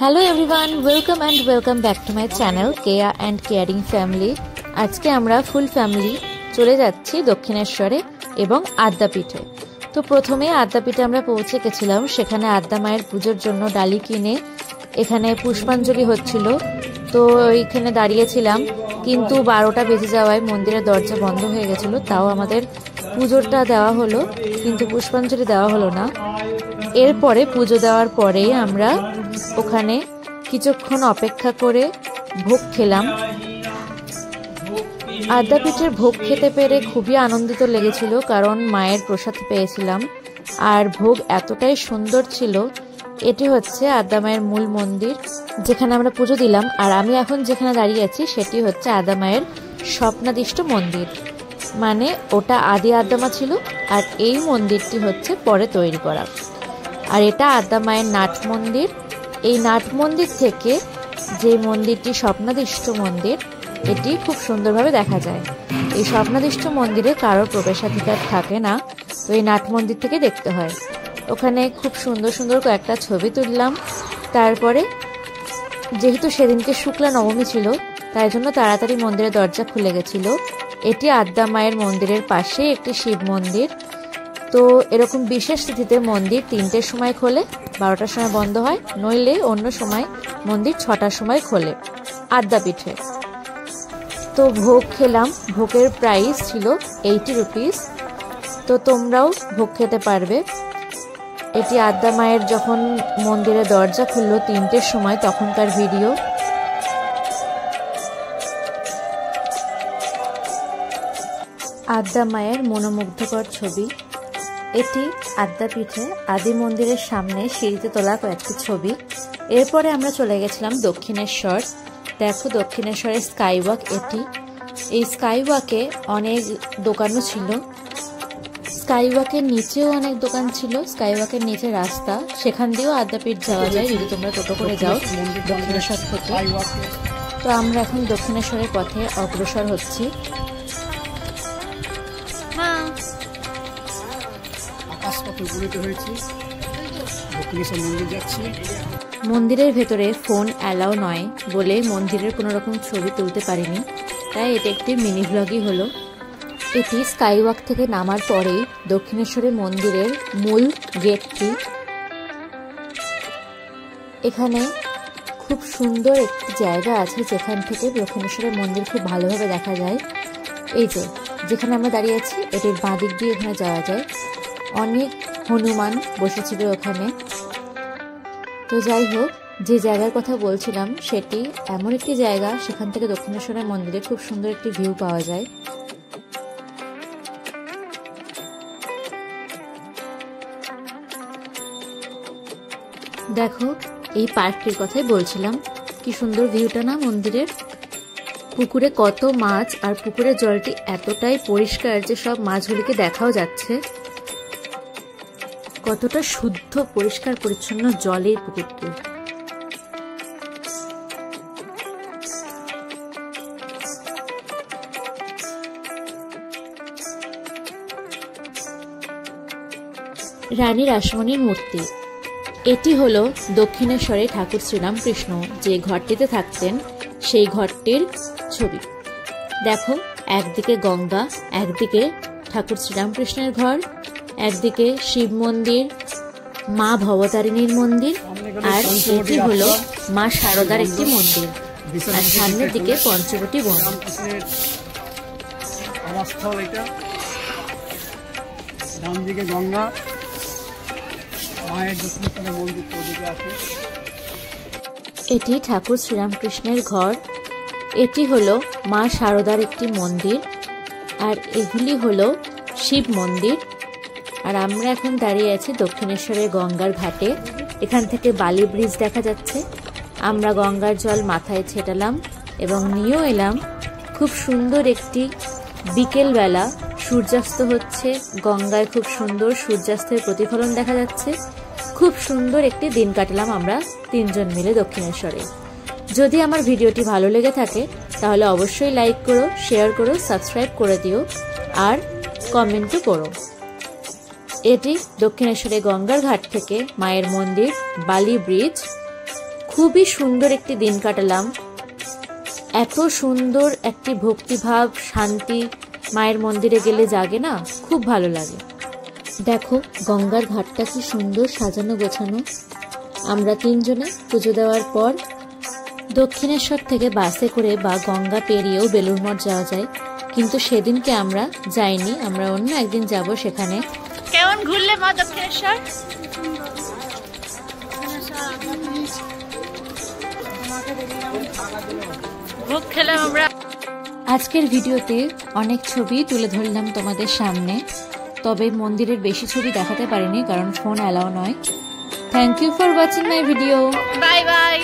Hello everyone, welcome back to my channel Keya and caring family. আজকে আমরা full family চলে যাচ্ছি দক্ষিণেশ্বরে এবং আদ্যাপীঠে। তো প্রথমে আদ্যাপীঠে আমরা পৌঁছে গেছিলাম, সেখানে আদ্যা মায়ের পুজোর জন্য ডালি কিনে এখানে পুষ্পাঞ্জলি হচ্ছিল। তো এইখানে দাঁড়িয়েছিলাম, কিন্তু 12টা বেজে যাওয়ায় মন্দিরের দরজা বন্ধ হয়ে গেছিলো। তাও আমাদের পুজোটা দেওয়া হলো, কিন্তু পুষ্পাঞ্জলি দেওয়া হলো না। এরপরে পুজো দেওয়ার পরে আমরা ওখানে কিছুক্ষণ অপেক্ষা করে ভোগ খেলাম। আদ্যাপীঠের ভোগ খেতে পেরে খুবই আনন্দিত লেগেছিল, কারণ মায়ের প্রসাদ পেয়েছিলাম আর ভোগ এতটাই সুন্দর ছিল। এটি হচ্ছে আদ্যা মায়ের মূল মন্দির, যেখানে আমরা পুজো দিলাম। আর আমি এখন যেখানে দাঁড়িয়ে আছি সেটি হচ্ছে আদ্যা মায়ের স্বপ্নাদিষ্ট মন্দির, মানে ওটা আদি আদ্যা মা ছিল আর এই মন্দিরটি হচ্ছে পরে তৈরি করা। আর এটা আদ্যা মায়ের নাট মন্দির। এই নাট মন্দির থেকে যে মন্দিরটি স্বপ্নাদিষ্ট মন্দির, এটি খুব সুন্দরভাবে দেখা যায়। এই স্বপ্নাদিষ্ট মন্দিরে কারোর প্রবেশাধিকার থাকে না, তো এই নাট মন্দির থেকে দেখতে হয়। ওখানে খুব সুন্দর সুন্দর কয়েকটা ছবি তুললাম। তারপরে যেহেতু সেদিনকে শুক্লা নবমী ছিল, তাই জন্য তাড়াতাড়ি মন্দিরের দরজা খুলে গেছিল। এটি আদ্যা মায়ের মন্দিরের পাশে একটি শিব মন্দির। তো এরকম বিশেষ তিথিতে মন্দির 3টের সময় খোলে, 12টার সময় বন্ধ হয়, নইলে অন্য সময় মন্দির 6টার সময় খোলে আদ্যাপীঠে। তো ভোগ খেলাম, ভোগের প্রাইস ছিল 80 রুপিস। তো তোমরাও ভোগ খেতে পারবে। এটি আদ্যা মায়ের যখন মন্দিরের দরজা খুললো 3টের সময়, তখনকার ভিডিও। আদ্যা মায়ের মনোমুগ্ধকর ছবি। এটি আদ্যাপীঠে আদি মন্দিরের সামনে সিঁড়িতে তোলা কয়েকটি ছবি। এরপরে আমরা চলে গেছিলাম দক্ষিণেশ্বর। দেখো দক্ষিণেশ্বরের স্কাইওয়াক এটি। এই স্কাইওয়াকে অনেক দোকানও ছিল, স্কাইওয়াকের নিচেও অনেক দোকান ছিল। স্কাইওয়াকের নিচে রাস্তা, সেখান দিয়েও আদ্যাপীঠ যাওয়া যায় যদি তোমরা টোটো করে যাও দক্ষিণেশ্বর থেকে। তো আমরা এখন দক্ষিণেশ্বরের পথে অগ্রসর হচ্ছি। মন্দিরের ভেতরে ফোন অ্যালাউ নয় বলে মন্দিরের কোনো রকম ছবি তুলতে পারিনি, তাই এটা একটি মিনি ভ্লগই হলো। এটি স্কাইওয়াক থেকে নামার পরেই দক্ষিণেশ্বরের মন্দিরের মূল গেটটি। এখানে খুব সুন্দর একটি জায়গা আছে, যেখান থেকে দক্ষিণেশ্বরের মন্দির খুব ভালোভাবে দেখা যায়। এই যেখানে আমরা দাঁড়িয়ে আছি, এটির বাঁ দিক দিয়ে এখানে যাওয়া যায়। অনেক হনুমান বসেছিল ওখানে। তো যাই হোক, যে জায়গার কথা বলছিলাম সেটি এমন একটি জায়গা, সেখান থেকে দক্ষিণেশ্বরের মন্দিরে খুব সুন্দর একটি ভিউ পাওয়া যায়। দেখো, এই পার্কটির কথাই বলছিলাম, কি সুন্দর ভিউটা না মন্দিরের। পুকুরে কত মাছ, আর পুকুরের জলটি এতটাই পরিষ্কার যে সব মাছগুলিকে দেখাও যাচ্ছে। কতটা শুদ্ধ পরিষ্কার পরিচ্ছন্ন জল এই পুকুরটি। রানী রাসমণির মূর্তি। এটি হলো দক্ষিণেশ্বরে ঠাকুর শ্রীরামকৃষ্ণ যে ঘরটিতে থাকতেন, সেই ঘরটির ছবি। দেখো, একদিকে গঙ্গা, একদিকে ঠাকুর শ্রীরামকৃষ্ণের ঘর, একদিকে শিব মন্দির, মা ভবতারিণীর মন্দির, আর এটি হলো মা শারদার একটি মন্দির, আর সামনের দিকে পঞ্চবটী বন। গঙ্গা, মায়ের দক্ষিণেশ্বরের মন্দির। এটি ঠাকুর শ্রীরামকৃষ্ণের ঘর, এটি হলো মা শারদার একটি মন্দির, আর এগুলি হলো শিব মন্দির। আর আমরা এখন দাঁড়িয়ে আছি দক্ষিণেশ্বরের গঙ্গার ঘাটে। এখান থেকে বালি ব্রিজ দেখা যাচ্ছে। আমরা গঙ্গার জল মাথায় ছেটালাম এবং নিয়েও এলাম। খুব সুন্দর একটি বিকেলবেলা সূর্যাস্ত হচ্ছে গঙ্গায়, খুব সুন্দর সূর্যাস্তের প্রতিফলন দেখা যাচ্ছে। খুব সুন্দর একটি দিন কাটালাম আমরা 3জন মিলে দক্ষিণেশ্বরে। যদি আমার ভিডিওটি ভালো লেগে থাকে তাহলে অবশ্যই লাইক করো, শেয়ার করো, সাবস্ক্রাইব করে দিও আর কমেন্টও করো। এটি দক্ষিণেশ্বরে গঙ্গার ঘাট থেকে মায়ের মন্দির, বালি ব্রিজ। খুবই সুন্দর একটি দিন কাটালাম। এত সুন্দর একটি ভক্তিভাব, শান্তি মায়ের মন্দিরে গেলে জাগে না, খুব ভালো লাগে। দেখো গঙ্গার ঘাটটা কি সুন্দর সাজানো গোছানো। আমরা তিনজনে পুজো দেওয়ার পর দক্ষিণেশ্বর থেকে বাসে করে বা গঙ্গা পেরিয়েও বেলুড় মঠ যাওয়া যায়, কিন্তু সেদিনকে আমরা যাইনি, আমরা অন্য একদিন যাব সেখানে। কেমন ঘুরলে মা দক্ষিণেশ্বর? ভোগ খেলাম আমরা। আজকের ভিডিওতে অনেক ছবি তুলে ধরলাম তোমাদের সামনে, তবে মন্দিরের বেশি ছবি দেখাতে পারিনি কারণ ফোন অ্যালাউ নয়। Thank you for watching my video. Bye by.